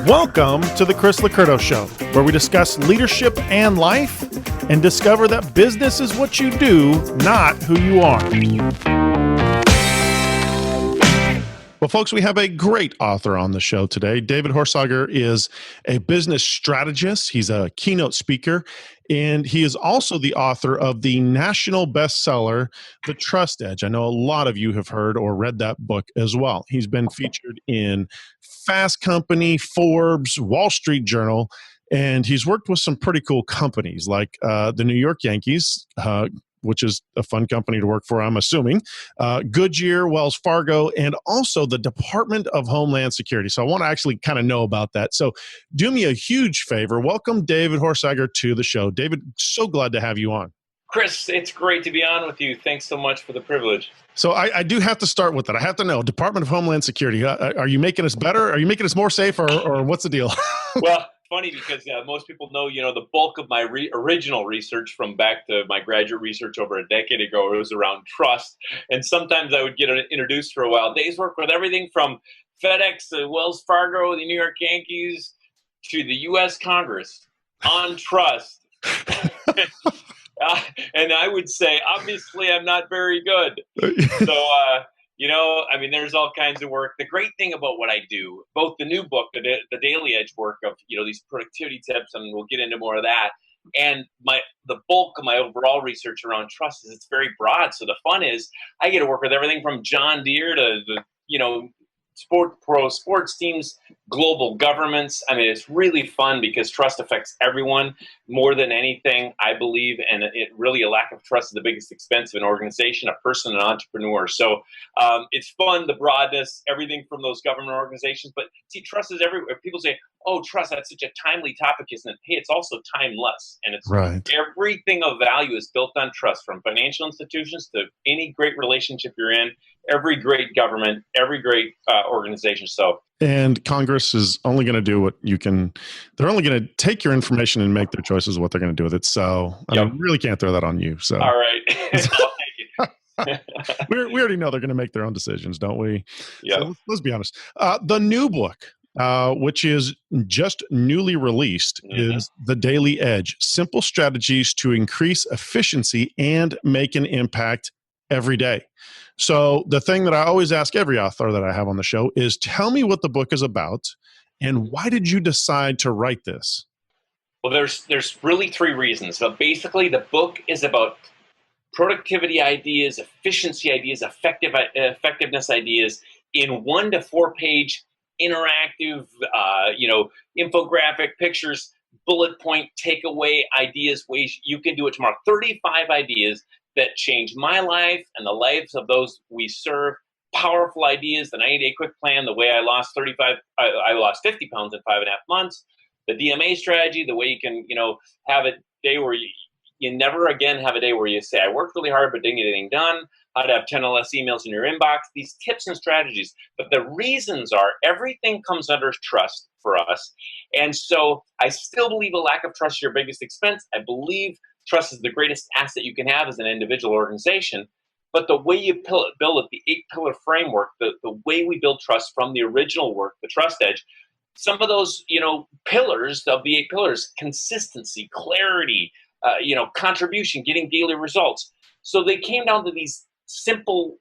Welcome to the Chris Licurdo Show, where we discuss leadership and life and discover that business is what you do, not who you are. Well, folks, we have a great author on the show today. David Horsager is a business strategist. He's a keynote speaker, and he is also the author of the national bestseller, The Trust Edge. I know a lot of you have heard or read that book as well. He's been featured in Fast Company, Forbes, Wall Street Journal, and he's worked with some pretty cool companies like the New York Yankees, which is a fun company to work for, I'm assuming, Goodyear, Wells Fargo, and also the Department of Homeland Security. So I want to actually kind of know about that. So do me a huge favor. Welcome David Horsager to the show. David, so glad to have you on. Chris, it's great to be on with you. Thanks so much for the privilege. So I do have to start with that. I have to know, Department of Homeland Security, are you making us better? Are you making us more safe, or what's the deal? Well, funny because most people know, the bulk of my original research from back to my graduate research over a decade ago, it was around trust. And sometimes I would get introduced for a while. Days work with everything from FedEx to Wells Fargo, the New York Yankees, to the U.S. Congress on trust. And I would say, obviously, I'm not very good. So, there's all kinds of work. The great thing about what I do, both the new book, the Daily Edge work of, these productivity tips, and we'll get into more of that, and the bulk of my overall research around trust is it's very broad. So the fun is I get to work with everything from John Deere to pro sports teams, global governments. I mean, it's really fun because trust affects everyone more than anything, I believe. And a lack of trust is the biggest expense of an organization, a person, an entrepreneur. So it's fun, the broadness, everything from those government organizations. But see, trust is everywhere. People say, oh, trust, that's such a timely topic, isn't it? Hey, it's also timeless. And it's right. Everything of value is built on trust, from financial institutions to any great relationship you're in, every great government, every great organization. And Congress is only going to do what you can. They're only going to take your information and make their choices of what they're going to do with it. So I mean, really can't throw that on you. So all right. we already know they're going to make their own decisions, don't we? Yeah. So let's be honest. The new book, which is just newly released, is The Daily Edge: Simple Strategies to Increase Efficiency and Make an Impact Every Day. So the thing that I always ask every author that I have on the show is, tell me what the book is about and why did you decide to write this? Well, there's really three reasons. So basically, the book is about productivity ideas, efficiency ideas, effectiveness ideas in 1 to 4 page interactive, infographic pictures, bullet point takeaway ideas, ways you can do it tomorrow. 35 ideas that change my life and the lives of those we serve. Powerful ideas, the 90-day quick plan, the way I lost 50 pounds in 5.5 months, the DMA strategy, the way you can, have a day where you never again have a day where you say, I worked really hard but didn't get anything done, how to have 10 or less emails in your inbox, these tips and strategies. But the reasons are everything comes under trust for us. And so I still believe a lack of trust is your biggest expense. I believe trust is the greatest asset you can have as an individual organization. But the way you build it, the 8-pillar framework, the way we build trust from the original work, the Trust Edge, some of those, pillars of the 8 pillars, consistency, clarity, contribution, getting daily results. So they came down to these simple,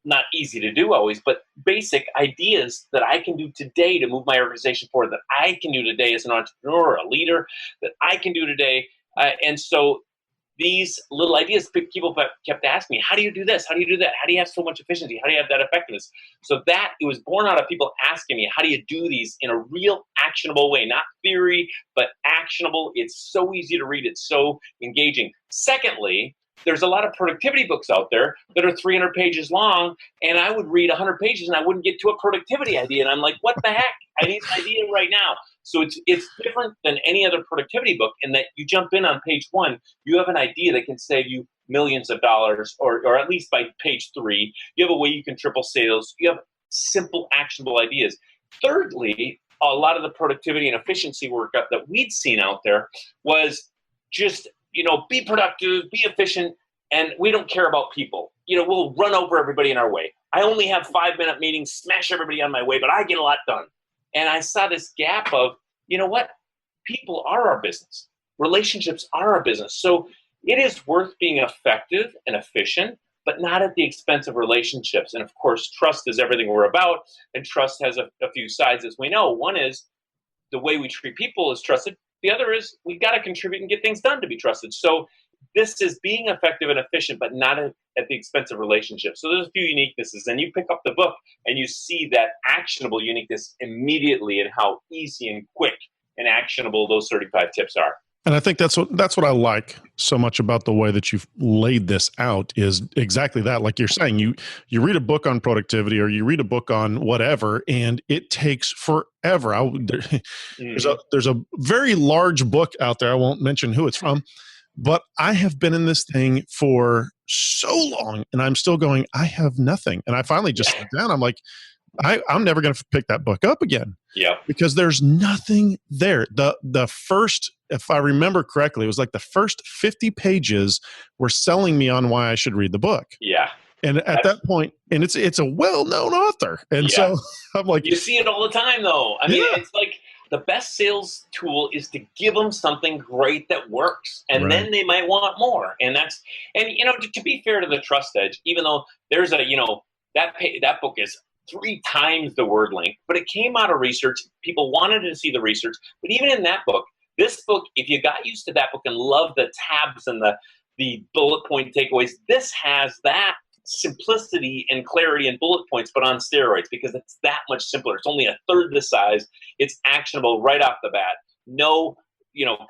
not easy to do always, but basic ideas that I can do today to move my organization forward, that I can do today as an entrepreneur, a leader, that I can do today. And so these little ideas, people kept asking me, how do you do this? How do you do that? How do you have so much efficiency? How do you have that effectiveness? So that it was born out of people asking me, how do you do these in a real actionable way? Not theory, but actionable. It's so easy to read. It's so engaging. Secondly, there's a lot of productivity books out there that are 300 pages long, and I would read 100 pages and I wouldn't get to a productivity idea. And I'm like, what the heck? I need an idea right now. So it's different than any other productivity book in that you jump in on page 1, you have an idea that can save you millions of dollars, or at least by page 3, you have a way you can triple sales. You have simple, actionable ideas. Thirdly, a lot of the productivity and efficiency work that we'd seen out there was just be productive, be efficient, and we don't care about people. We'll run over everybody in our way. I only have 5-minute meetings, smash everybody on my way, but I get a lot done. And I saw this gap of, what? People are our business. Relationships are our business. So it is worth being effective and efficient, but not at the expense of relationships. And of course, trust is everything we're about. And trust has a few sides, as we know. One is the way we treat people is trusted. The other is we got to contribute and get things done to be trusted. So this is being effective and efficient, but not at the expense of relationships. So there's a few uniquenesses, and you pick up the book and you see that actionable uniqueness immediately and how easy and quick and actionable those 35 tips are. And I think that's what I like so much about the way that you've laid this out is exactly that. Like you're saying, you read a book on productivity or you read a book on whatever, and it takes forever. There's a very large book out there. I won't mention who it's from, but I have been in this thing for so long and I'm still going, I have nothing. And I finally just sat down. I'm like, I'm never going to pick that book up again. Yeah. Because there's nothing there. The first, if I remember correctly, it was like the first 50 pages were selling me on why I should read the book. Yeah. And at that point, and it's a well-known author. And so I'm like, you see it all the time though. I mean, it's like the best sales tool is to give them something great that works. And then they might want more. And to be fair to the Trust Edge, even though there's that book is 3 times the word length, but it came out of research. People wanted to see the research. But even in that book, this book, if you got used to that book and love the tabs and the bullet point takeaways, this has that simplicity and clarity and bullet points, but on steroids, because it's that much simpler. It's only a third the size. It's actionable right off the bat. No,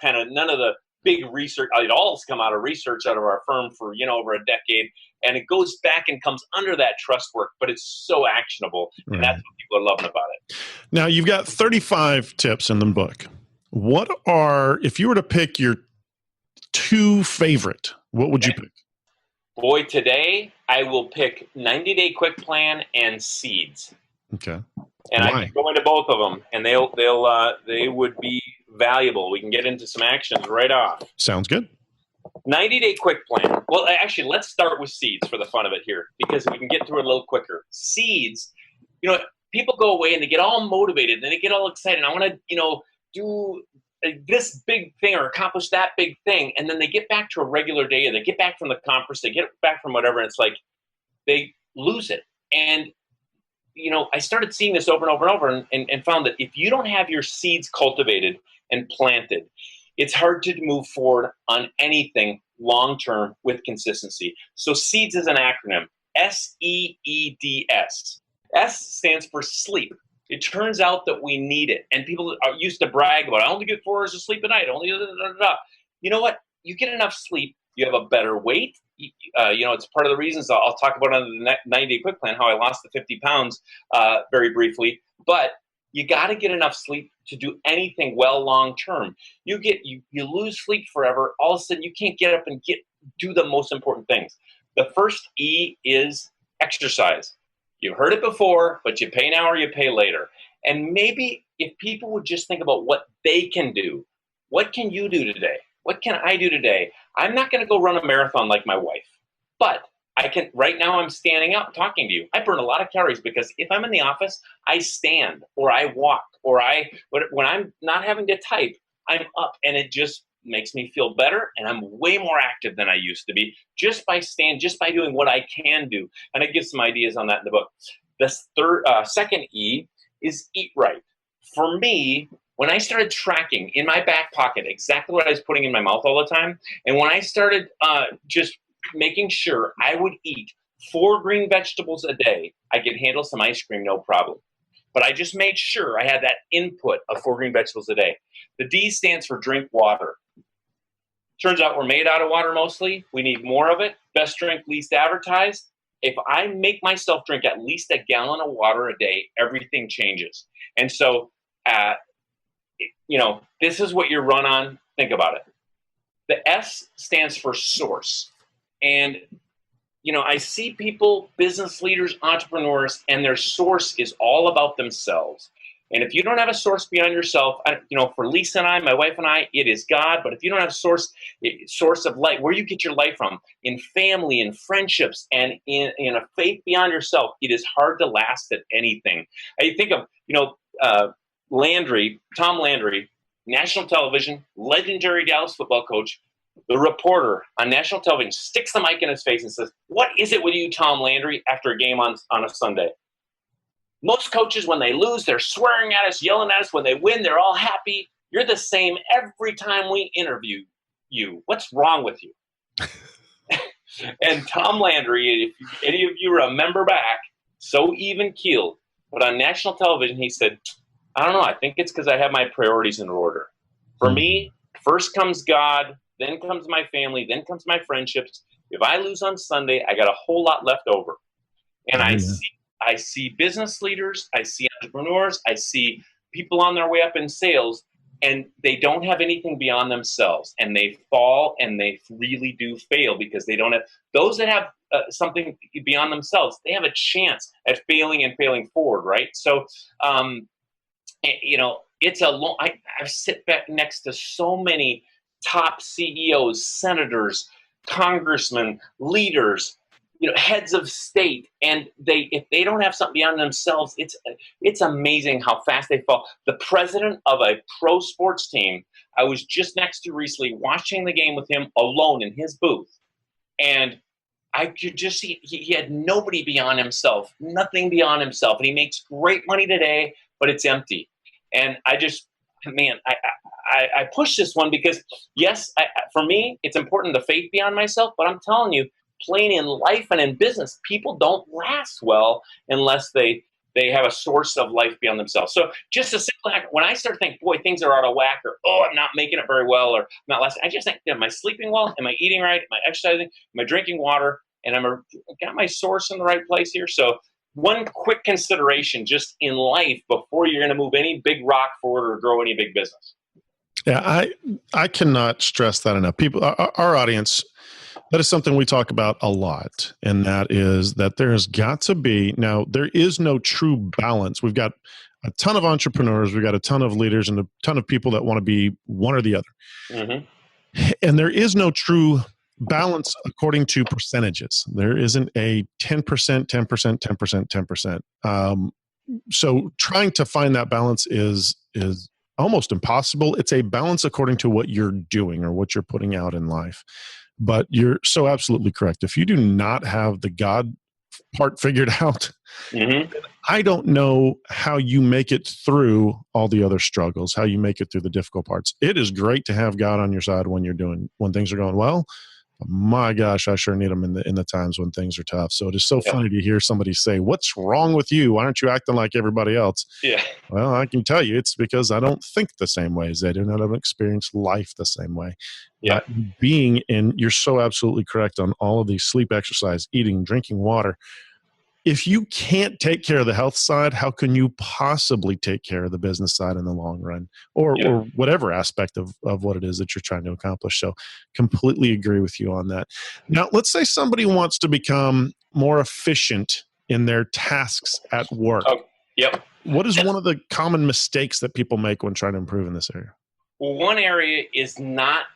kind of none of the big research. It all's come out of research out of our firm for, over a decade. And it goes back and comes under that trust work, but it's so actionable. And that's what people are loving about it. Now, you've got 35 tips in the book. If you were to pick your 2 favorite, what would you pick? Boy, today I will pick 90-Day Quick Plan and Seeds. Okay. And Why? I can go into both of them, and they would be valuable. We can get into some actions right off. Sounds good. 90-Day Quick Plan. Well, actually, let's start with Seeds for the fun of it here, because we can get through it a little quicker. Seeds, people go away and they get all motivated and they get all excited. I want to, do this big thing or accomplish that big thing. And then they get back to a regular day, or they get back from the conference, they get back from whatever, and it's like they lose it. And, I started seeing this over and over and over and found that if you don't have your seeds cultivated and planted, it's hard to move forward on anything long-term with consistency. So SEEDS is an acronym, SEEDS. S stands for sleep. It turns out that we need it. And people are used to brag about, I only get 4 hours of sleep a night. You know what? You get enough sleep, you have a better weight. It's part of the reasons I'll talk about on the 90-Day Quick Plan, how I lost the 50 pounds very briefly. But you got to get enough sleep to do anything well long term. You lose sleep forever. All of a sudden, you can't get up and do the most important things. The first E is exercise. You've heard it before, but you pay now or you pay later. And maybe if people would just think about what they can do, what can you do today? What can I do today? I'm not going to go run a marathon like my wife, but I can. Right now, I'm standing up talking to you. I burn a lot of calories because if I'm in the office, I stand or I walk or when I'm not having to type, I'm up, and it just makes me feel better, and I'm way more active than I used to be just by doing what I can do. And I give some ideas on that in the book. The second E is eat right. For me, when I started tracking in my back pocket exactly what I was putting in my mouth all the time, and when I started just making sure I would eat 4 green vegetables a day, I could handle some ice cream, no problem. But I just made sure I had that input of 4 green vegetables a day. The D stands for drink water. Turns out we're made out of water mostly. We need more of it. Best drink, least advertised. If I make myself drink at least a gallon of water a day, everything changes. And so, this is what you run on. Think about it. The S stands for source. And, I see people, business leaders, entrepreneurs, and their source is all about themselves. And if you don't have a source beyond yourself, for Lisa and I, my wife and I, it is God. But if you don't have a source of light, where you get your light from, in family, in friendships, and in a faith beyond yourself, it is hard to last at anything. I think of, Tom Landry, national television, legendary Dallas football coach. The reporter on national television sticks the mic in his face and says, "What is it with you, Tom Landry, after a game on a Sunday?" Most coaches, when they lose, they're swearing at us, yelling at us. When they win, they're all happy. You're the same every time we interview you. What's wrong with you? And Tom Landry, if any of you remember back, so even-keeled, but on national television, he said, "I don't know. I think it's because I have my priorities in order. For me, first comes God, then comes my family, then comes my friendships. If I lose on Sunday, I got a whole lot left over." And I see business leaders, I see entrepreneurs, I see people on their way up in sales, and they don't have anything beyond themselves, and they fall, and they really do fail because they don't have those that have something beyond themselves. They have a chance at failing and failing forward, right? So, it's a long. I sit back next to so many top CEOs, senators, congressmen, leaders, heads of state, and if they don't have something beyond themselves, it's amazing how fast they fall. The president of a pro sports team, I was just next to recently watching the game with him alone in his booth, and I could just see he had nobody beyond himself, nothing beyond himself, and he makes great money today, but it's empty. And I push this one because, yes, for me, it's important the faith beyond myself, but I'm telling you, plain in life and in business, people don't last well unless they have a source of life beyond themselves. So just a simple act, when I start thinking, boy, things are out of whack, or, I'm not making it very well, or I'm not lasting, I just think, am I sleeping well? Am I eating right? Am I exercising? Am I drinking water? And got my source in the right place here? So one quick consideration just in life before you're going to move any big rock forward or grow any big business. Yeah, I cannot stress that enough. People, our audience, that is something we talk about a lot, and that is that there's got to be, now there is no true balance. We've got a ton of entrepreneurs, we've got a ton of leaders, and a ton of people that want to be one or the other. Mm-hmm. And there is no true balance according to percentages. There isn't a 10%, 10%, 10%, 10%. So trying to find that balance is almost impossible. It's a balance according to what you're doing or what you're putting out in life. But you're so absolutely correct. If you do not have the God part figured out, mm-hmm. I don't know how you make it through all the other struggles, how you make it through the difficult parts. It is great to have God on your side when things are going well. My gosh, I sure need them in the times when things are tough. So it is so funny to hear somebody say, "What's wrong with you? Why aren't you acting like everybody else?" Yeah. Well, I can tell you it's because I don't think the same way as they do. I don't experience life the same way. Yeah. You're so absolutely correct on all of these: sleep, exercise, eating, drinking water. If you can't take care of the health side, how can you possibly take care of the business side in the long run, or whatever aspect of what it is that you're trying to accomplish? So completely agree with you on that. Now, let's say somebody wants to become more efficient in their tasks at work. Oh, yep. What is one of the common mistakes that people make when trying to improve in this area? Well, one area is not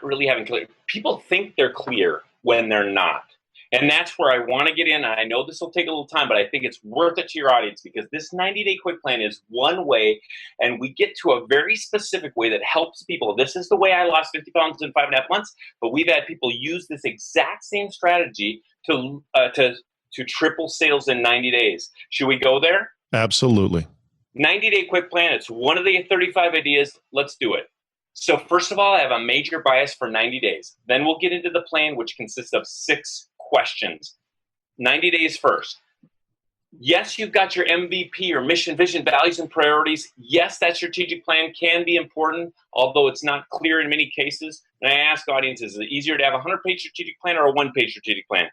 really having clarity. People think they're clear when they're not. And that's where I want to get in. I know this will take a little time, but I think it's worth it to your audience, because this 90-day quick plan is one way, and we get to a very specific way that helps people. This is the way I lost 50 pounds in 5.5 months, but we've had people use this exact same strategy to triple sales in 90 days. Should we go there? Absolutely. 90-day quick plan. It's one of the 35 ideas. Let's do it. So first of all, I have a major bias for 90 days. Then we'll get into the plan, which consists of 6 questions. 90 days first. Yes, you've got your MVP, your mission, vision, values, and priorities. Yes, that strategic plan can be important, although it's not clear in many cases. And I ask audiences, is it easier to have a 100-page strategic plan or a 1-page strategic plan?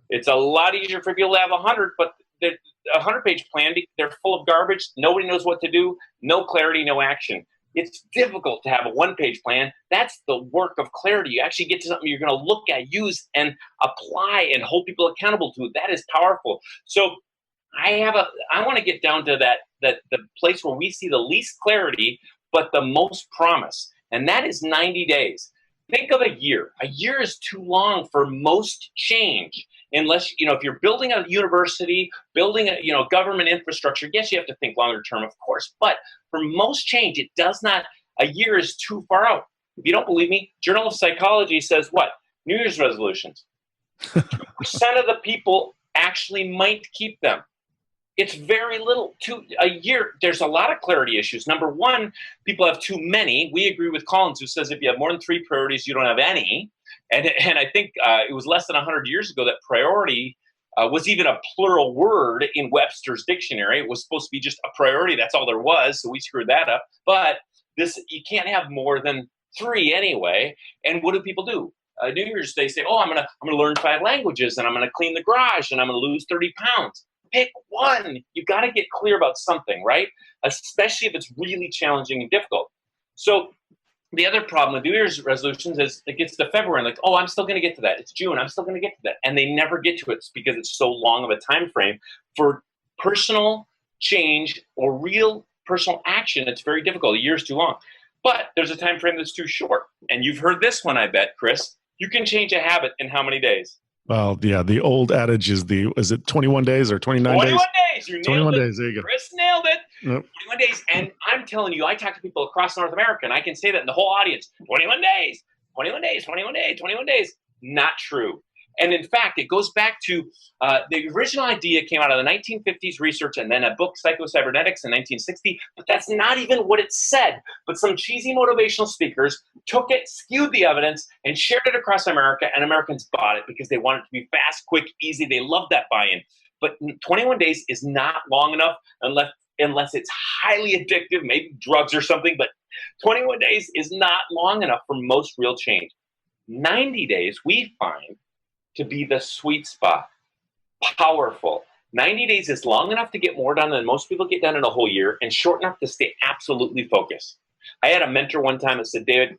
It's a lot easier for people to have 100, but a 100-page plan, they're full of garbage. Nobody knows what to do. No clarity, no action. It's difficult to have a 1-page plan. That's the work of clarity. You actually get to something you're going to look at, use, and apply, and hold people accountable to. That is powerful. So I want to get down to that that the place where we see the least clarity, but the most promise. And that is 90 days. Think of a year. A year is too long for most change. Unless, if you're building a university, building a, government infrastructure, yes, you have to think longer term, of course. But for most change, it does not, a year is too far out. If you don't believe me, Journal of Psychology says what? New Year's resolutions. 2% of the people actually might keep them. It's very little. A year, there's a lot of clarity issues. Number one, people have too many. We agree with Collins, who says if you have more than 3 priorities, you don't have any. And I think it was less than 100 years ago that priority was even a plural word in Webster's dictionary. It was supposed to be just a priority. That's all there was. So we screwed that up. But you can't have more than 3 anyway. And what do people do? New Year's, they say, I'm gonna learn 5 languages, and I'm gonna clean the garage, and I'm gonna lose 30 pounds. Pick one. You got to get clear about something, right? Especially if it's really challenging and difficult. So the other problem with New Year's resolutions is it gets to February and like, I'm still going to get to that. It's June. I'm still going to get to that. And they never get to it because it's so long of a time frame. For personal change or real personal action, it's very difficult. A year is too long. But there's a time frame that's too short. And you've heard this one, I bet, Chris. You can change a habit in how many days? Well, yeah, the old adage is it 21 days or 29 days? 21 days. You nailed 21 it. days. There you go. Chris nailed it. Yep. 21 days. And I'm telling you, I talk to people across North America, and I can say that in the whole audience, 21 days, 21 days, 21 days, 21 days. Not true. And in fact, it goes back to the original idea came out of the 1950s research and then a book, Psycho-Cybernetics, in 1960. But that's not even what it said. But some cheesy motivational speakers took it, skewed the evidence, and shared it across America. And Americans bought it because they wanted it to be fast, quick, easy. They loved that buy-in. But 21 days is not long enough unless it's highly addictive, maybe drugs or something. But 21 days is not long enough for most real change. 90 days, we find, to be the sweet spot. Powerful. 90 days is long enough to get more done than most people get done in a whole year, and short enough to stay absolutely focused. I had a mentor one time that said, David,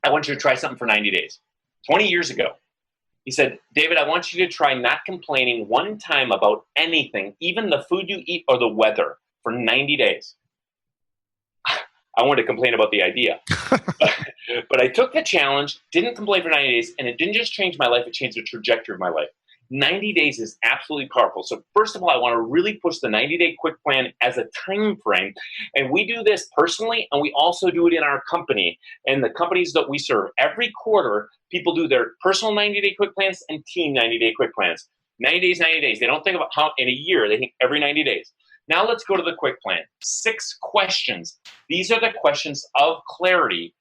I want you to try something for 90 days. 20 years ago. He said, David, I want you to try not complaining one time about anything, even the food you eat or the weather, for 90 days. I wanted to complain about the idea. But I took the challenge, didn't complain for 90 days, and it didn't just change my life, it changed the trajectory of my life. 90 days is absolutely powerful. So first of all, I want to really push the 90-day quick plan as a time frame. And we do this personally, and we also do it in our company and the companies that we serve. Every quarter, people do their personal 90-day quick plans and team 90-day quick plans. 90 days, 90 days. They don't think about how in a year, they think every 90 days. Now let's go to the quick plan. 6 questions. These are the questions of clarity.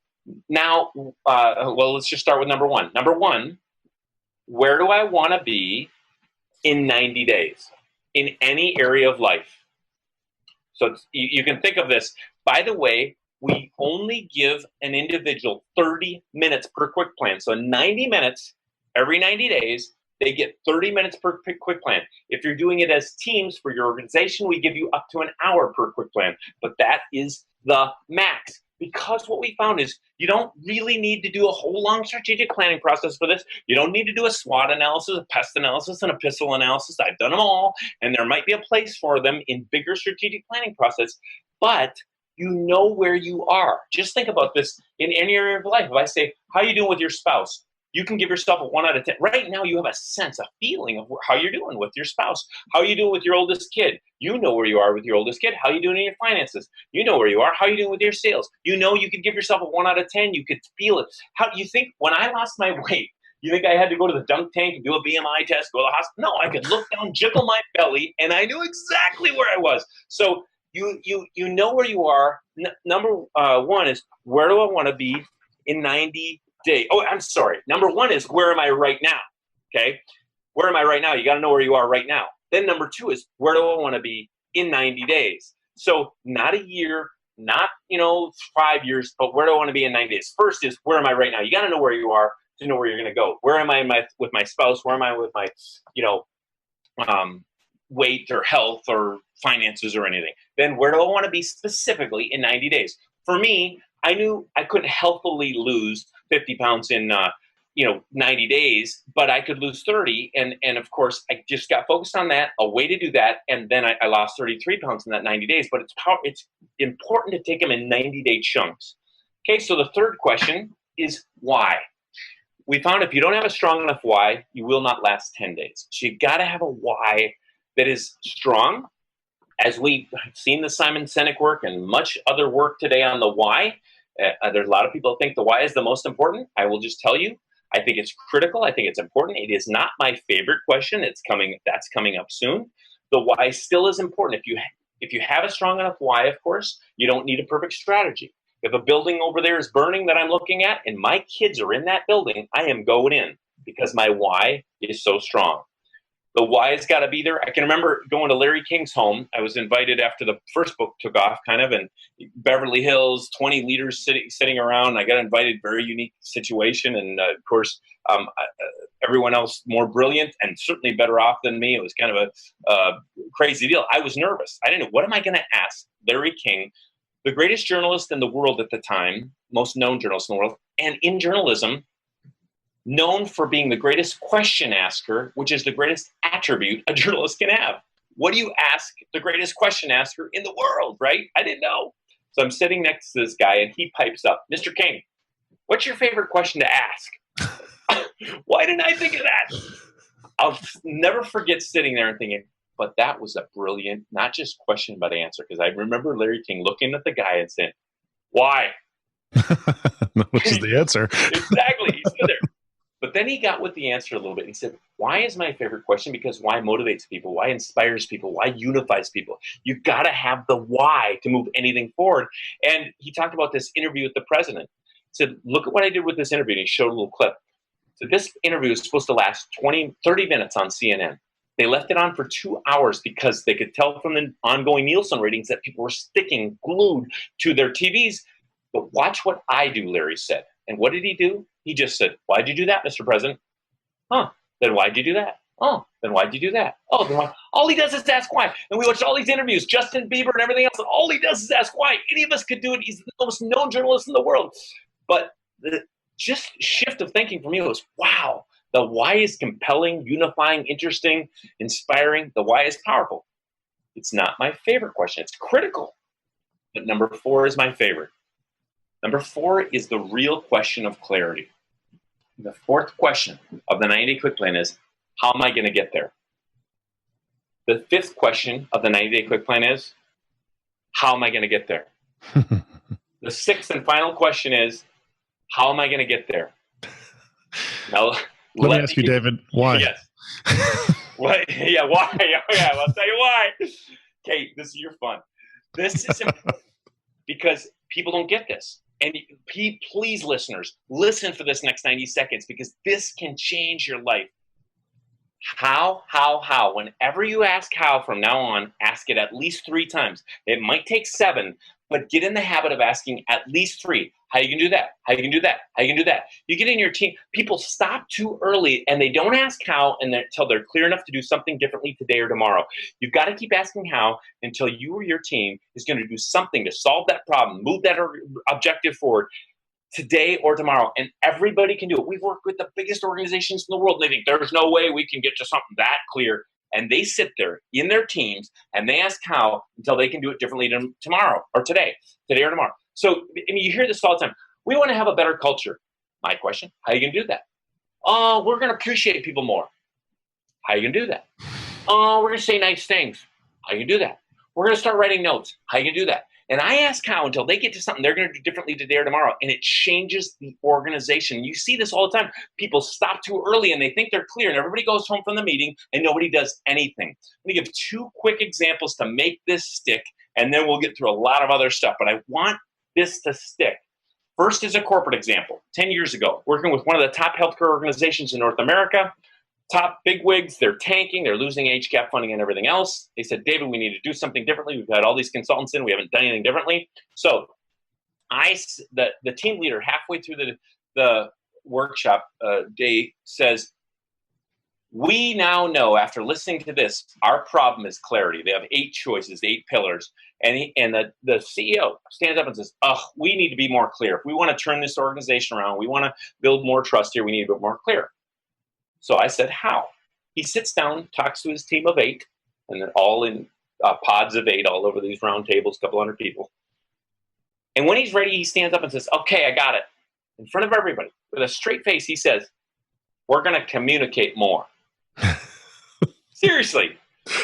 Now, let's just start with number 1. Number 1, where do I want to be in 90 days in any area of life? So you can think of this. By the way, we only give an individual 30 minutes per quick plan. So 90 minutes every 90 days. They get 30 minutes per quick plan. If you're doing it as teams for your organization, we give you up to an hour per quick plan. But that is the max. Because what we found is you don't really need to do a whole long strategic planning process for this. You don't need to do a SWOT analysis, a pest analysis, and a pistol analysis. I've done them all, and there might be a place for them in bigger strategic planning process. But you know where you are. Just think about this in any area of life. If I say, how are you doing with your spouse? You can give yourself a 1 out of 10. Right now, you have a sense, a feeling of how you're doing with your spouse. How are you doing with your oldest kid? You know where you are with your oldest kid. How are you doing in your finances? You know where you are. How are you doing with your sales? You know you could give yourself a 1 out of 10. You could feel it. How you think when I lost my weight, you think I had to go to the dunk tank and do a BMI test, go to the hospital? No, I could look down, jiggle my belly, and I knew exactly where I was. So you know where you are. Number 1 is, where do I want to be in 90 days? Oh, I'm sorry. Number 1 is, where am I right now? Okay. Where am I right now? You got to know where you are right now. Then number 2 is, where do I want to be in 90 days? So not a year, not 5 years, but where do I want to be in 90 days? First is, where am I right now? You got to know where you are to know where you're going to go. Where am I with my spouse? Where am I with my, weight or health or finances or anything? Then where do I want to be specifically in 90 days? For me, I knew I couldn't healthily lose 50 pounds in 90 days, but I could lose 30. And of course, I just got focused on that, a way to do that. And then I lost 33 pounds in that 90 days. But it's important to take them in 90-day chunks. Okay, so the third question is why? We found if you don't have a strong enough why, you will not last 10 days. So you got to have a why that is strong. As we've seen the Simon Sinek work and much other work today on the why, there's a lot of people who think the why is the most important. I will just tell you, I think it's critical. I think it's important. It is not my favorite question. That's coming up soon. The why still is important. If you have a strong enough why, of course, you don't need a perfect strategy. If a building over there is burning that I'm looking at and my kids are in that building, I am going in because my why is so strong. The why's got to be there. I can remember going to Larry King's home. I was invited after the first book took off, kind of, and Beverly Hills, 20 leaders sitting around. I got invited, very unique situation. And of course, everyone else more brilliant and certainly better off than me. It was kind of a crazy deal. I was nervous. I didn't know, what am I going to ask Larry King, the greatest journalist in the world at the time, most known journalist in the world, and in journalism, known for being the greatest question asker, which is the greatest attribute a journalist can have. What do you ask the greatest question asker in the world, right? I didn't know. So I'm sitting next to this guy, and he pipes up, Mr. King, what's your favorite question to ask? Why didn't I think of that? I'll never forget sitting there and thinking, but that was a brilliant, not just question, but answer. Because I remember Larry King looking at the guy and saying, why? Which is the answer. Exactly. He stood there. But then he got with the answer a little bit. He said, why is my favorite question? Because why motivates people, why inspires people, why unifies people. You've got to have the why to move anything forward. And he talked about this interview with the president. He said, look at what I did with this interview. And he showed a little clip. So this interview was supposed to last 30 minutes on CNN. They left it on for 2 hours because they could tell from the ongoing Nielsen ratings that people were sticking glued to their TVs. But watch what I do, Larry said. And what did he do? He just said, why'd you do that, Mr. President? Huh, then why'd you do that? Oh, then why'd you do that? Oh, then why? All he does is ask why. And we watched all these interviews, Justin Bieber and everything else, and all he does is ask why. Any of us could do it. He's the most known journalist in the world. But the just shift of thinking for me was, wow, the why is compelling, unifying, interesting, inspiring. The why is powerful. It's not my favorite question. It's critical. But number 4 is my favorite. Number 4 is the real question of clarity. The 4th question of the 90-day quick plan is, how am I going to get there? The 5th question of the 90-day quick plan is, how am I going to get there? The 6th and final question is, how am I going to get there? Now, let me ask you, David, why? Yes. What? Yeah, why? Yeah, I'll tell you why. Okay, this is your fun. This is important because people don't get this. And please, listeners, listen for this next 90 seconds because this can change your life. How? Whenever you ask how from now on, ask it at least 3 times. It might take 7, but get in the habit of asking at least 3. How you can do that? How you can do that? How you can do that? You get in your team. People stop too early and they don't ask how until they're clear enough to do something differently today or tomorrow. You've got to keep asking how until you or your team is going to do something to solve that problem, move that objective forward today or tomorrow. And everybody can do it. We've worked with the biggest organizations in the world. And they think there's no way we can get to something that clear. And they sit there in their teams and they ask how until they can do it differently tomorrow or today or tomorrow. So, I mean, you hear this all the time. We want to have a better culture. My question, how are you going to do that? Oh, we're going to appreciate people more. How are you going to do that? Oh, we're going to say nice things. How are you going to do that? We're going to start writing notes. How are you going to do that? And I ask how until they get to something they're going to do differently today or tomorrow. And it changes the organization. You see this all the time. People stop too early and they think they're clear and everybody goes home from the meeting and nobody does anything. Let me give 2 quick examples to make this stick and then we'll get through a lot of other stuff. But I want this to stick. First is a corporate example. 10 years ago, working with one of the top healthcare organizations in North America, top bigwigs, they're tanking, they're losing HCAP funding and everything else. They said, David, we need to do something differently. We've had all these consultants in, we haven't done anything differently. So the team leader halfway through the workshop day says, We now know, after listening to this, our problem is clarity. They have 8 choices, 8 pillars. And the CEO stands up and says, oh, we need to be more clear. If we want to turn this organization around, we want to build more trust here, we need to be more clear. So I said, how? He sits down, talks to his team of 8, and they're all in pods of 8 all over these round tables, a couple hundred people. And when he's ready, he stands up and says, okay, I got it. In front of everybody, with a straight face, he says, we're going to communicate more. Seriously,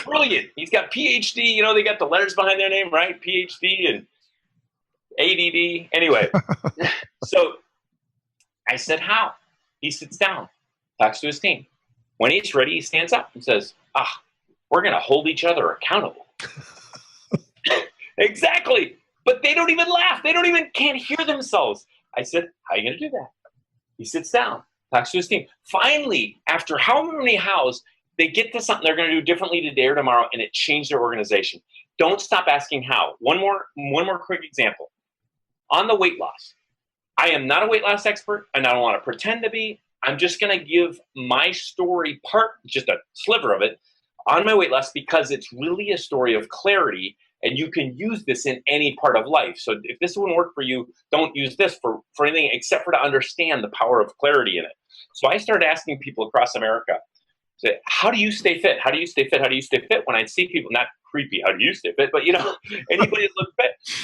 brilliant. He's got PhD, you know, they got the letters behind their name, right? PhD and ADD. Anyway, so I said, how? He sits down, talks to his team. When he's ready, he stands up and says, we're going to hold each other accountable. Exactly. But they don't even laugh. They can't hear themselves. I said, how are you going to do that? He sits down, talks to his team. Finally, after how many hows, they get to something they're going to do differently today or tomorrow, and it changed their organization. Don't stop asking how. One more quick example. On the weight loss. I am not a weight loss expert, and I don't want to pretend to be. I'm just going to give my story part, just a sliver of it, on my weight loss because it's really a story of clarity, and you can use this in any part of life. So if this wouldn't work for you, don't use this for anything except for to understand the power of clarity in it. So I started asking people across America, say, how do you stay fit? How do you stay fit? How do you stay fit? When I see people, not creepy, how do you stay fit? But, you know, anybody that looks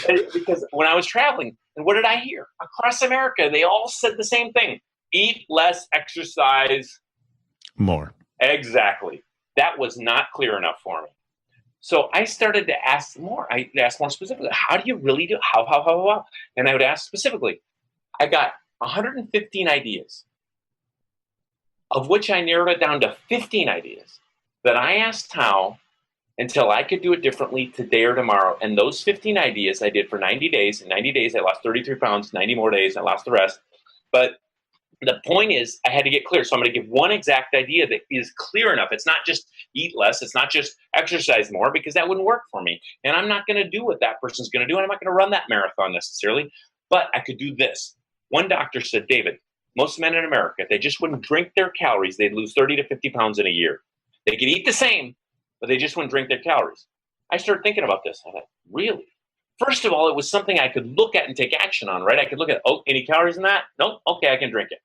fit. Because when I was traveling, and what did I hear? Across America, they all said the same thing. Eat less, exercise more. Exactly. That was not clear enough for me. So I started to ask more. I asked more specifically, how do you really do? How? And I would ask specifically. I got 115 ideas, of which I narrowed it down to 15 ideas that I asked how until I could do it differently today or tomorrow. And those 15 ideas I did for 90 days. In 90 days, I lost 33 pounds. 90 more days, I lost the rest. But the point is, I had to get clear. So I'm going to give one exact idea that is clear enough. It's not just eat less. It's not just exercise more, because that wouldn't work for me. And I'm not going to do what that person's going to do. And I'm not going to run that marathon necessarily. But I could do this. One doctor said, David, most men in America, if they just wouldn't drink their calories, they'd lose 30 to 50 pounds in a year. They could eat the same, but they just wouldn't drink their calories. I started thinking about this. I thought, really? First of all, it was something I could look at and take action on, right? I could look at, any calories in that? Nope. Okay, I can drink it.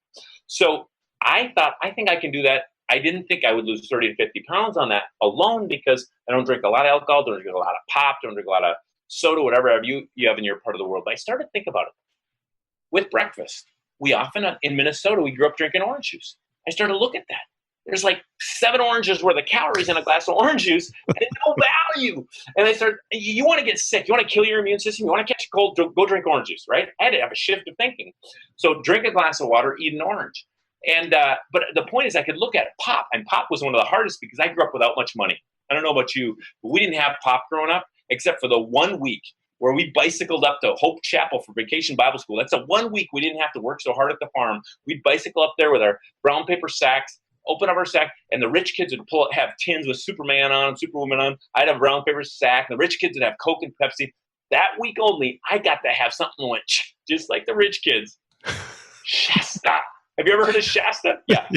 So I thought, I think I can do that. I didn't think I would lose 30 to 50 pounds on that alone because I don't drink a lot of alcohol, don't drink a lot of pop, don't drink a lot of soda, whatever you have in your part of the world. But I started to think about it. With breakfast, we often, in Minnesota, we grew up drinking orange juice. I started to look at that. There's like 7 oranges worth of calories in a glass of orange juice and no value. And I started, you want to get sick. You want to kill your immune system. You want to catch a cold, go drink orange juice, right? I had to have a shift of thinking. So drink a glass of water, eat an orange. And but the point is I could look at pop. And pop was one of the hardest because I grew up without much money. I don't know about you, but we didn't have pop growing up except for the 1 week where we bicycled up to Hope Chapel for Vacation Bible School. That's a 1 week we didn't have to work so hard at the farm. We'd bicycle up there with our brown paper sacks, open up our sack, and the rich kids would have tins with Superman on, Superwoman on. I'd have a brown paper sack. And the rich kids would have Coke and Pepsi. That week only, I got to have something that went just like the rich kids. Shasta. Have you ever heard of Shasta? Yeah.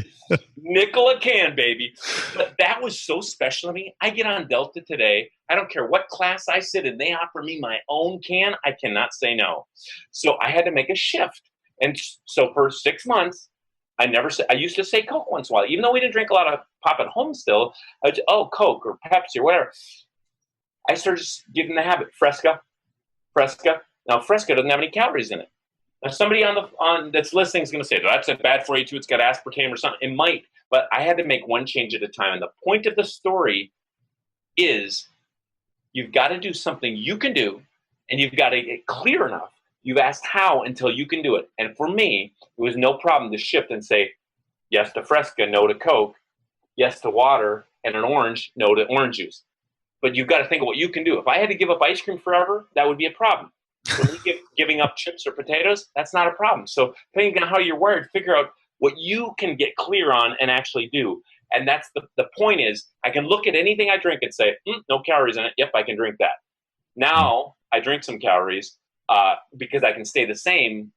Nickel a can, baby. But that was so special to me. I get on Delta today. I don't care what class I sit in. They offer me my own can. I cannot say no. So I had to make a shift. And so for 6 months, I used to say Coke once in a while. Even though we didn't drink a lot of pop at home still, I would say, Coke or Pepsi or whatever. I started just getting the habit. Fresca. Now, Fresca doesn't have any calories in it. Now, somebody on that's listening is going to say, that's bad for you too. It's got aspartame or something. It might, but I had to make one change at a time. And the point of the story is you've got to do something you can do, and you've got to get clear enough. You've asked how until you can do it. And for me, it was no problem to shift and say, yes to Fresca, no to Coke, yes to water, and an orange, no to orange juice. But you've got to think of what you can do. If I had to give up ice cream forever, that would be a problem. For me, giving up chips or potatoes, that's not a problem. So depending on how you're wired, figure out what you can get clear on and actually do. And that's the point is, I can look at anything I drink and say, no calories in it. Yep, I can drink that. Now I drink some calories because I can stay the same.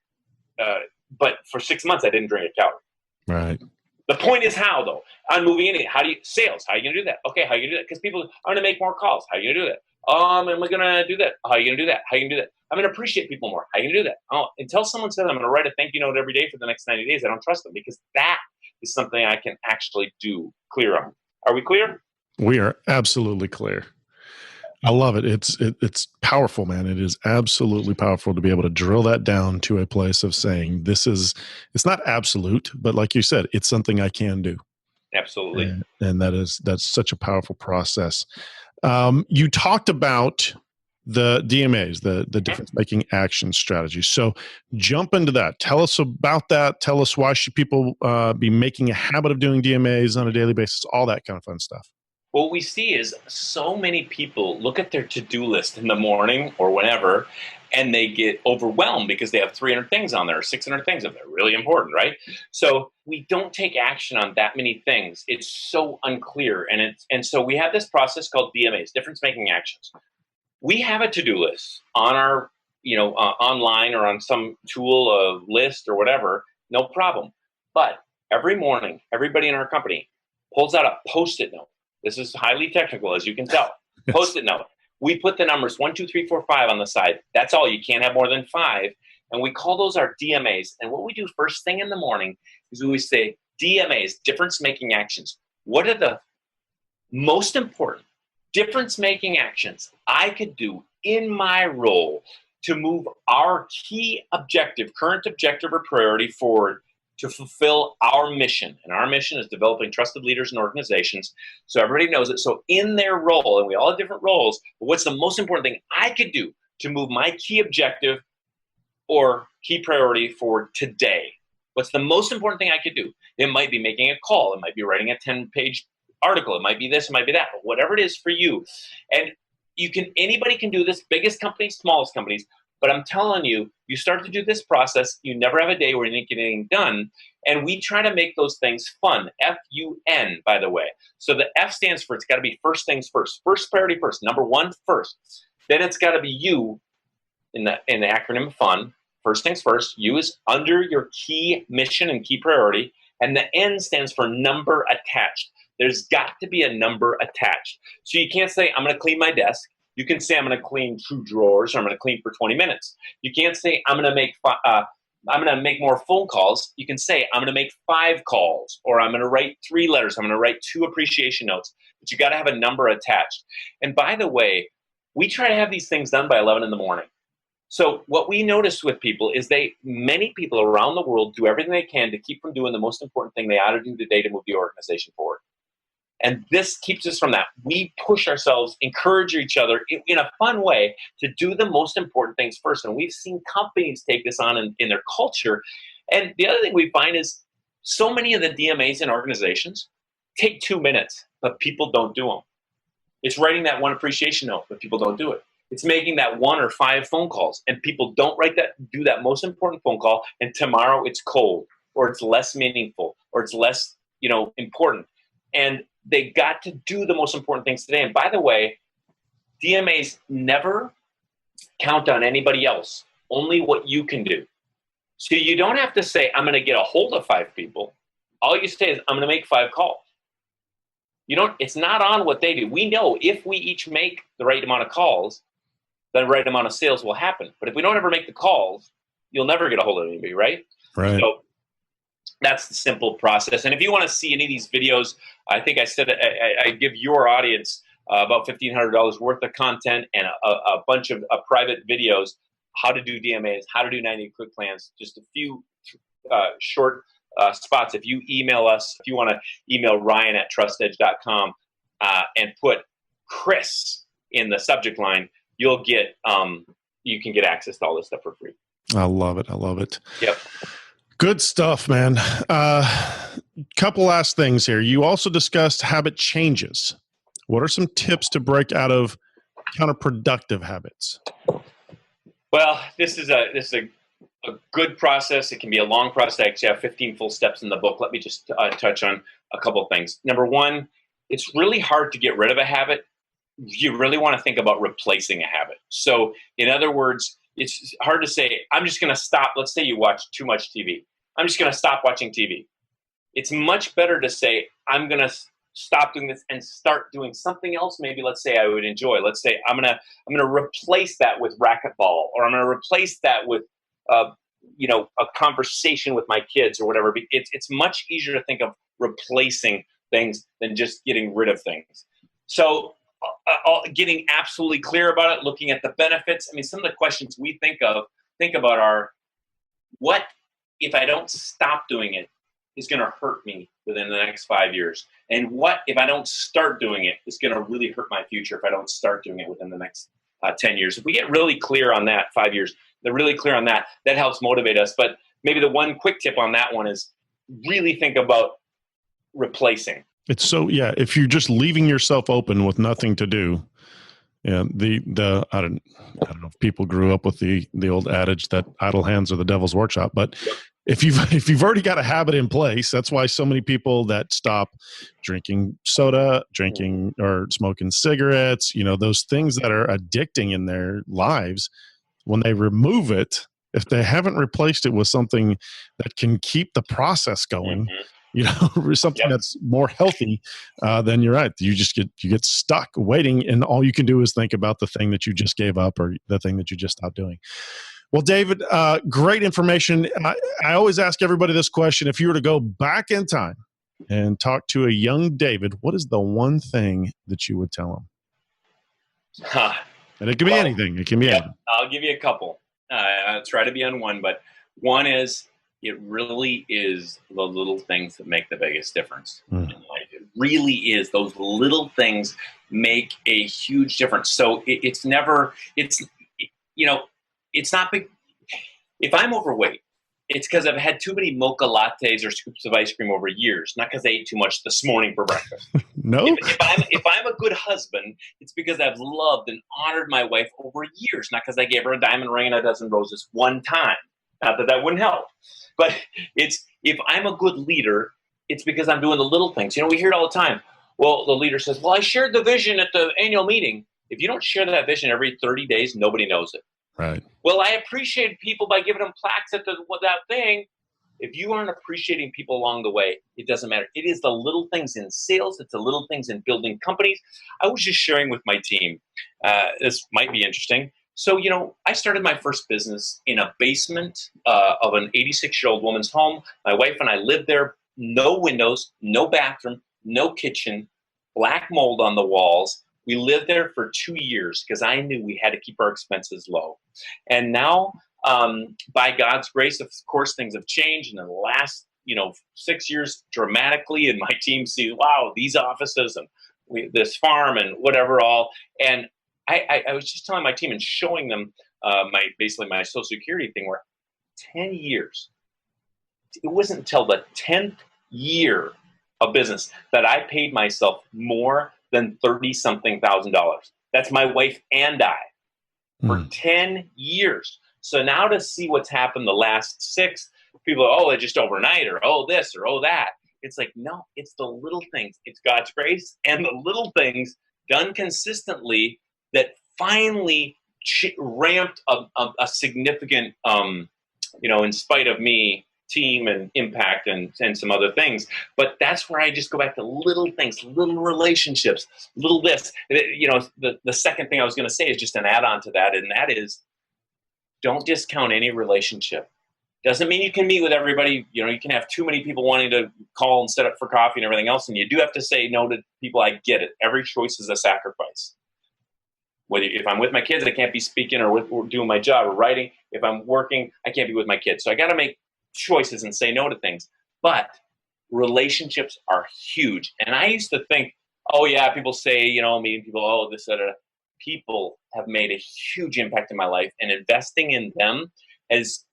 But for 6 months, I didn't drink a calorie. Right. The point is how, though. On moving in, how do you sales? How are you gonna do that? Okay, how are you gonna do that? Because people are gonna make more calls. How are you gonna do that? Am I gonna do that? How are you gonna do that? How are you gonna do that? I'm gonna appreciate people more. How are you gonna do that? Oh, until someone says I'm gonna write a thank you note every day for the next 90 days, I don't trust them, because that is something I can actually do clear on. Are we clear? We are absolutely clear. I love it. It's powerful, man. It is absolutely powerful to be able to drill that down to a place of saying it's not absolute, but like you said, it's something I can do. Absolutely. And that's such a powerful process. You talked about the DMAs, the difference making action strategies. So jump into that. Tell us about that. Tell us, why should people be making a habit of doing DMAs on a daily basis, all that kind of fun stuff. What we see is so many people look at their to-do list in the morning or whenever, and they get overwhelmed because they have 300 things on there, or 600 things, and they're really important, right? So we don't take action on that many things. It's so unclear, and so we have this process called DMAs, difference-making actions. We have a to-do list on our, online or on some tool, a list or whatever, no problem. But every morning, everybody in our company pulls out a Post-it note. This is highly technical, as you can tell. Yes. Post-it note. We put the numbers 1, 2, 3, 4, 5 on the side. That's all. You can't have more than 5. And we call those our DMAs. And what we do first thing in the morning is we say DMAs, difference-making actions. What are the most important difference-making actions I could do in my role to move our key objective, current objective or priority forward to fulfill our mission? And our mission is developing trusted leaders and organizations, so everybody knows it. So in their role, and we all have different roles, but what's the most important thing I could do to move my key objective or key priority forward today? What's the most important thing I could do? It might be making a call. It might be writing a 10-page article. It might be this, it might be that, but whatever it is for you. And anybody can do this, biggest companies, smallest companies. But I'm telling you, you start to do this process, you never have a day where you didn't get anything done. And we try to make those things fun. F-U-N, by the way. So the F stands for, it's got to be first things first. First priority first. Number one, first. Then it's got to be you in the acronym FUN. First things first. U is under your key mission and key priority. And the N stands for number attached. There's got to be a number attached. So you can't say, I'm going to clean my desk. You can say, I'm going to clean 2 drawers, or I'm going to clean for 20 minutes. You can't say, I'm going to make more phone calls. You can say, I'm going to make 5 calls, or I'm going to write 3 letters. I'm going to write 2 appreciation notes. But you got to have a number attached. And by the way, we try to have these things done by 11 in the morning. So what we notice with people is many people around the world do everything they can to keep from doing the most important thing they ought to do today to move the organization forward. And this keeps us from that. We push ourselves, encourage each other in a fun way to do the most important things first. And we've seen companies take this on in their culture. And the other thing we find is so many of the DMAs in organizations take 2 minutes, but people don't do them. It's writing that 1 appreciation note, but people don't do it. It's making that 1 or 5 phone calls, and people don't do that most important phone call, and tomorrow it's cold, or it's less meaningful, or it's less, important. And they got to do the most important things today. And by the way, DMAs never count on anybody else, only what you can do. So you don't have to say, I'm going to get a hold of 5 people. All you say is, I'm going to make 5 calls. It's not on what they do. We know if we each make the right amount of calls, the right amount of sales will happen. But if we don't ever make the calls, you'll never get a hold of anybody, right? Right. So that's the simple process. And if you want to see any of these videos, I think I said I give your audience about $1,500 worth of content and a bunch of private videos, how to do DMAs, how to do 90 quick plans, just a few short spots. If you email us, if you want to email Ryan@trustedge.com and put Chris in the subject line, you can get access to all this stuff for free. I love it. I love it. Yep. Good stuff, man. Couple last things here. You also discussed habit changes. What are some tips to break out of counterproductive habits? Well, this is a good process. It can be a long process. I actually have 15 full steps in the book. Let me just touch on a couple of things. Number one, it's really hard to get rid of a habit. You really want to think about replacing a habit. So in other words, it's hard to say, I'm just going to stop. Let's say you watch too much TV. I'm just going to stop watching TV. It's much better to say, I'm going to stop doing this and start doing something else. Maybe let's say I would enjoy. Let's say I'm gonna replace that with racquetball, or I'm gonna replace that with a conversation with my kids or whatever. It's much easier to think of replacing things than just getting rid of things. So getting absolutely clear about it, looking at the benefits. I mean, some of the questions we think about are, what if I don't stop doing it is going to hurt me within the next 5 years? And what if I don't start doing it is going to really hurt my future if I don't start doing it within the next 10 years? If we get really clear on that, 5 years, they're really clear on that, that helps motivate us. But maybe the one quick tip on that one is really think about replacing. It's so, if you're just leaving yourself open with nothing to do, the I don't know if people grew up with the old adage that idle hands are the devil's workshop, but if you've already got a habit in place, that's why so many people that stop drinking soda, drinking or smoking cigarettes, those things that are addicting in their lives, when they remove it, if they haven't replaced it with something that can keep the process going, something that's more healthy, then you're right. You get stuck waiting, and all you can do is think about the thing that you just gave up or the thing that you just stopped doing. Well, David, great information. I always ask everybody this question. If you were to go back in time and talk to a young David, what is the one thing that you would tell him? And it can be anything. It can be anything. I'll give you a couple. I'll try to be on one, but one is, it really is the little things that make the biggest difference in life. It really is. Those little things make a huge difference. So it's not big. If I'm overweight, it's because I've had too many mocha lattes or scoops of ice cream over years, not because I ate too much this morning for breakfast. No. If I'm a good husband, it's because I've loved and honored my wife over years, not because I gave her a diamond ring and a dozen roses one time. Not that wouldn't help. But if I'm a good leader, it's because I'm doing the little things. We hear it all the time. Well, the leader says, well, I shared the vision at the annual meeting. If you don't share that vision every 30 days, nobody knows it. Right. Well, I appreciate people by giving them plaques at that thing. If you aren't appreciating people along the way, it doesn't matter. It is the little things in sales. It's the little things in building companies. I was just sharing with my team. This might be interesting. So, I started my first business in a basement of an 86-year-old woman's home. My wife and I lived there. No windows, no bathroom, no kitchen, black mold on the walls. We lived there for 2 years because I knew we had to keep our expenses low. And now, by God's grace, of course, things have changed. And in the last, 6 years dramatically, and my team sees, wow, these offices and this farm and whatever all. And I was just telling my team and showing them my Social Security thing, where 10 years, it wasn't until the 10th year of business that I paid myself more than $30-something thousand. That's my wife and I for 10 years. So now to see what's happened the last 6, people are, they're just overnight, or this, or that. It's like, no, it's the little things. It's God's grace and the little things done consistently that finally ramped a significant, in spite of me, team and impact and some other things. But that's where I just go back to little things, little relationships, little this. The second thing I was going to say is just an add-on to that, and that is, don't discount any relationship. Doesn't mean you can meet with everybody. You can have too many people wanting to call and set up for coffee and everything else, and you do have to say no to people. I get it. Every choice is a sacrifice. If I'm with my kids, I can't be speaking or doing my job or writing. If I'm working, I can't be with my kids. So I got to make choices and say no to things. But relationships are huge. And I used to think, people say, meeting people, this, that. People have made a huge impact in my life, and investing in them as,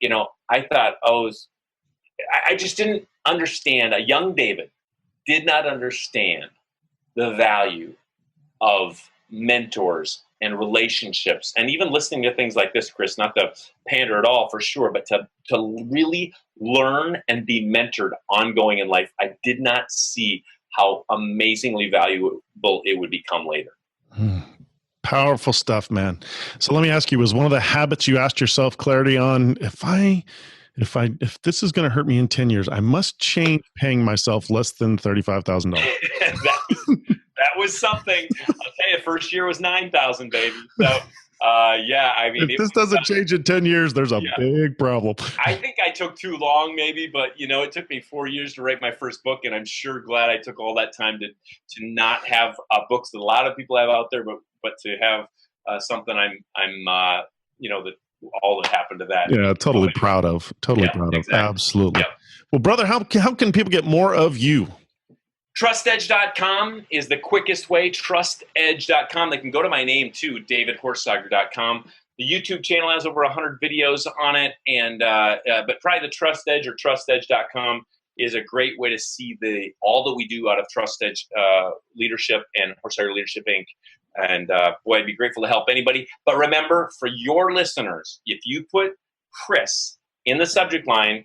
I thought, I just didn't understand. A young David did not understand the value of mentors and relationships, and even listening to things like this, Chris, not to pander at all for sure, but to really learn and be mentored ongoing in life. I did not see how amazingly valuable it would become later. Powerful stuff, man. So let me ask you, was one of the habits you asked yourself clarity on, if I if this is going to hurt me in 10 years, I must change paying myself less than $35,000. that was something. I'll tell you, first year was 9,000, baby. So, yeah, I mean, if this doesn't change in 10 years, there's a big problem. I think I took too long, maybe, but it took me 4 years to write my first book, and I'm sure glad I took all that time to not have books that a lot of people have out there, but to have something I'm that all that happened to that. Yeah, totally proud of. Exactly. Absolutely. Yeah. Well, brother, how can people get more of you? TrustEdge.com is the quickest way. TrustEdge.com. They can go to my name too, DavidHorsager.com. The YouTube channel has over 100 videos on it, and but probably the TrustEdge or TrustEdge.com is a great way to see all that we do out of TrustEdge Leadership and Horsager Leadership Inc. And boy, I'd be grateful to help anybody. But remember, for your listeners, if you put Chris in the subject line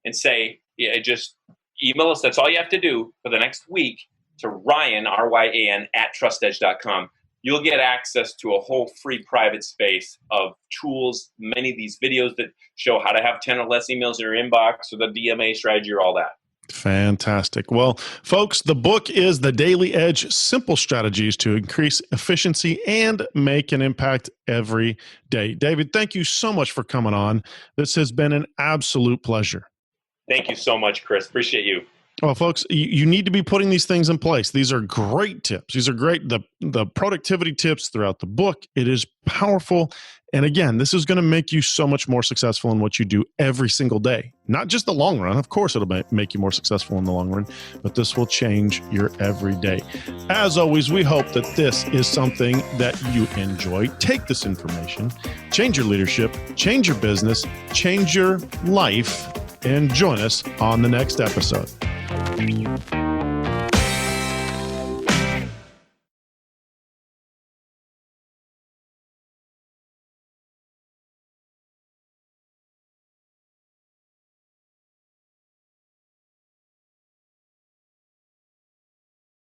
and say, just email us, that's all you have to do for the next week, to Ryan, RYAN, @TrustEdge.com. You'll get access to a whole free private space of tools, many of these videos that show how to have 10 or less emails in your inbox, or the DMA strategy, or all that. Fantastic. Well, folks, the book is The Daily Edge, Simple Strategies to Increase Efficiency and Make an Impact Every Day. David, thank you so much for coming on. This has been an absolute pleasure. Thank you so much, Chris. Appreciate you. Well, folks, you need to be putting these things in place. These are great tips. These are great, the productivity tips throughout the book. It is powerful. And again, this is going to make you so much more successful in what you do every single day. Not just the long run. Of course, it'll make you more successful in the long run, but this will change your everyday. As always, we hope that this is something that you enjoy. Take this information, change your leadership, change your business, change your life, and join us on the next episode.